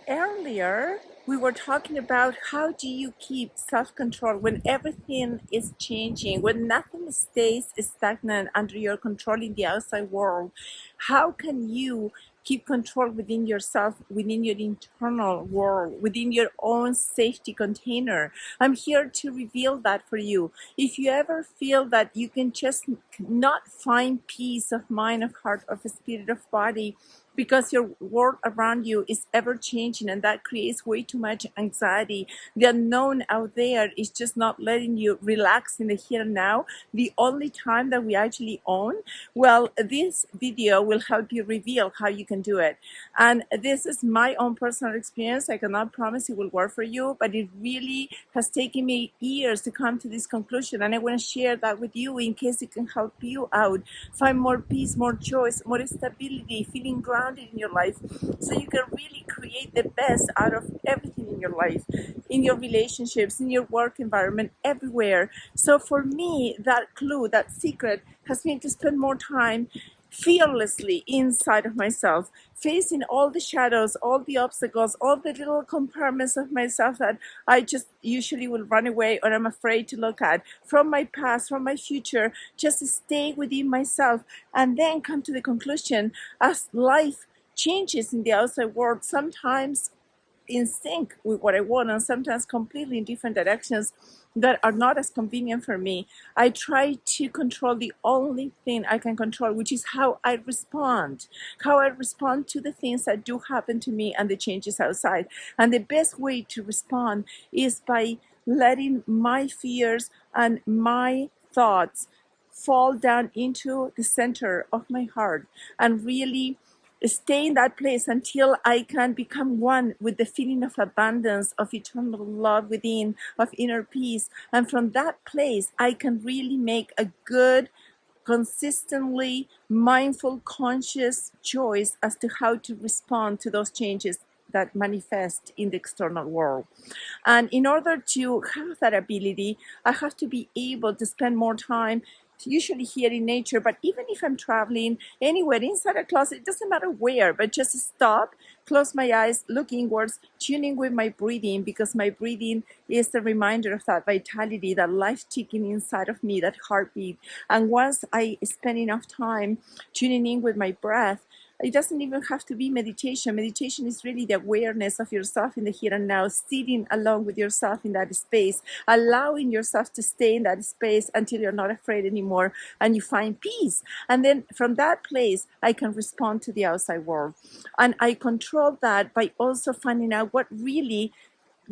Earlier, we were talking about how do you keep self-control when everything is changing, when nothing stays stagnant under your control in the outside world. How can you keep control within yourself, within your internal world, within your own safety container? I'm here to reveal that for you. If you ever feel that you can just not find peace of mind, of heart, of spirit, of body, because your world around you is ever changing and that creates way too much anxiety. The unknown out there is just not letting you relax in the here and now, the only time that we actually own. Well, this video will help you reveal how you can do it. And this is my own personal experience. I cannot promise it will work for you, but it really has taken me years to come to this conclusion. And I want to share that with you in case it can help you out find more peace, more choice, more stability, feeling grounded in your life, so you can really create the best out of everything in your life, in your relationships, in your work environment, everywhere. So for me, that clue, that secret has been to spend more time fearlessly inside of myself, facing all the shadows, all the obstacles, all the little compartments of myself that I just usually will run away or I'm afraid to look at, from my past, from my future, just to stay within myself and then come to the conclusion as life changes in the outside world, sometimes in sync with what I want and sometimes completely in different directions that are not as convenient for me. I try to control the only thing I can control, which is how I respond to the things that do happen to me and the changes outside. And the best way to respond is by letting my fears and my thoughts fall down into the center of my heart and really stay in that place until I can become one with the feeling of abundance, of eternal love within, of inner peace. And from that place, I can really make a good, consistently mindful, conscious choice as to how to respond to those changes that manifest in the external world. And in order to have that ability, I have to be able to spend more time usually here in nature, but even if I'm traveling anywhere inside a closet, it doesn't matter where, but just stop, close my eyes, look inwards, tuning with my breathing, because my breathing is a reminder of that vitality, that life ticking inside of me, that heartbeat. And once I spend enough time tuning in with my breath, it doesn't even have to be meditation. Meditation is really the awareness of yourself in the here and now, sitting along with yourself in that space, allowing yourself to stay in that space until you're not afraid anymore and you find peace. And then from that place, I can respond to the outside world. And I control that by also finding out what really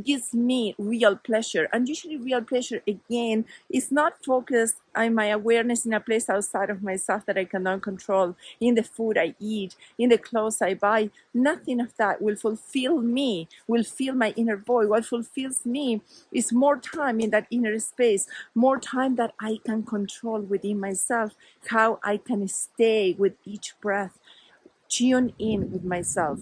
gives me real pleasure. And usually real pleasure, again, is not focused on my awareness in a place outside of myself that I cannot control, in the food I eat, in the clothes I buy. Nothing of that will fulfill me, will fill my inner void. What fulfills me is more time in that inner space, more time that I can control within myself, how I can stay with each breath, tune in with myself.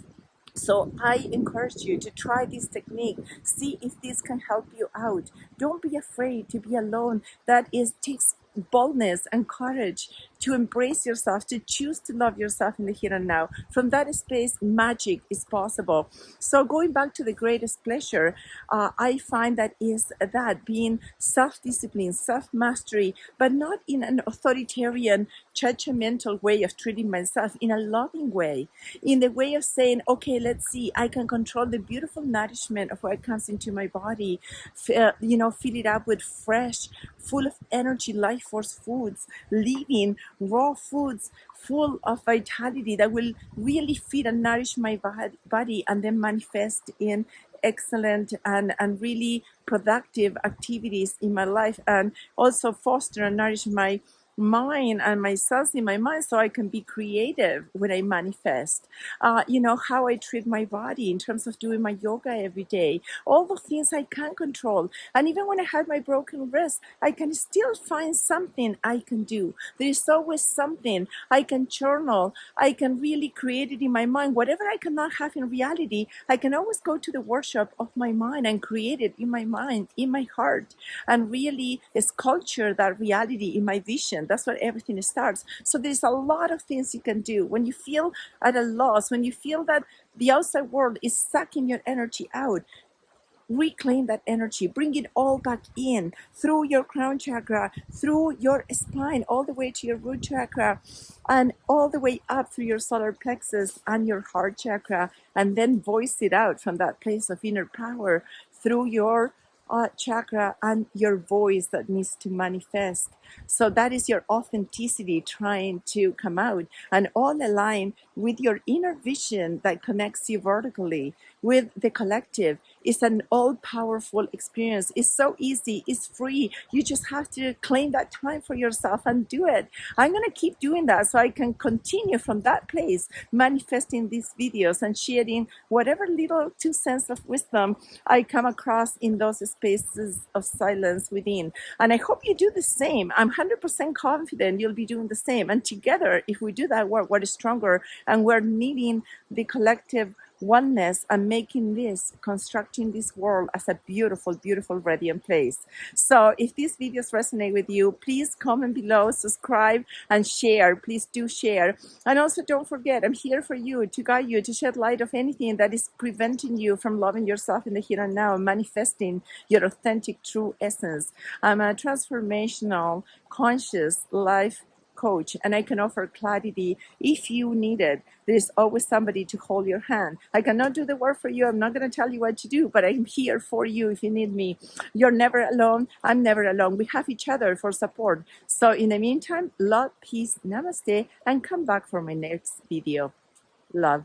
So I encourage you to try this technique. See if this can help you out. Don't be afraid to be alone. That takes boldness and courage to embrace yourself, to choose to love yourself in the here and now. From that space, magic is possible. So going back to the greatest pleasure, I find that is that being self-discipline, self-mastery, but not in an authoritarian, judgmental way of treating myself, in a loving way, in the way of saying, okay, let's see, I can control the beautiful nourishment of what comes into my body, fill it up with fresh, full of energy, life force foods, living raw foods full of vitality that will really feed and nourish my body and then manifest in excellent and really productive activities in my life, and also foster and nourish my mind and my cells in my mind so I can be creative when I manifest. How I treat my body in terms of doing my yoga every day, all the things I can control. And even when I had my broken wrist, I can still find something I can do. There is always something I can journal. I can really create it in my mind. Whatever I cannot have in reality, I can always go to the workshop of my mind and create it in my mind, in my heart, and really sculpture that reality in my vision. That's where everything starts. So there's a lot of things you can do when you feel at a loss, when you feel that the outside world is sucking your energy out, reclaim that energy, bring it all back in through your crown chakra, through your spine, all the way to your root chakra, and all the way up through your solar plexus and your heart chakra, and then voice it out from that place of inner power through your chakra and your voice that needs to manifest. So that is your authenticity trying to come out, and all align with your inner vision that connects you vertically with the collective. It's an all-powerful experience. It's so easy. It's free. You just have to claim that time for yourself and do it. I'm going to keep doing that so I can continue from that place, manifesting these videos and sharing whatever little 2 cents of wisdom I come across in those spaces of silence within. And I hope you do the same. I'm 100% confident you'll be doing the same. And together, if we do that work, we're stronger, and we're needing the collective oneness and making this, constructing this world as a beautiful, beautiful, radiant place. So if these videos resonate with you, please comment below, subscribe, and share. Please do share. And also don't forget, I'm here for you, to guide you, to shed light of anything that is preventing you from loving yourself in the here and now, manifesting your authentic, true essence. I'm a transformational, conscious life coach, and I can offer clarity if you need it. There is always somebody to hold your hand. I cannot do the work for you. I'm not going to tell you what to do, but I'm here for you if you need me. You're never alone. I'm never alone. We have each other for support. So in the meantime, love, peace, namaste, and come back for my next video. Love.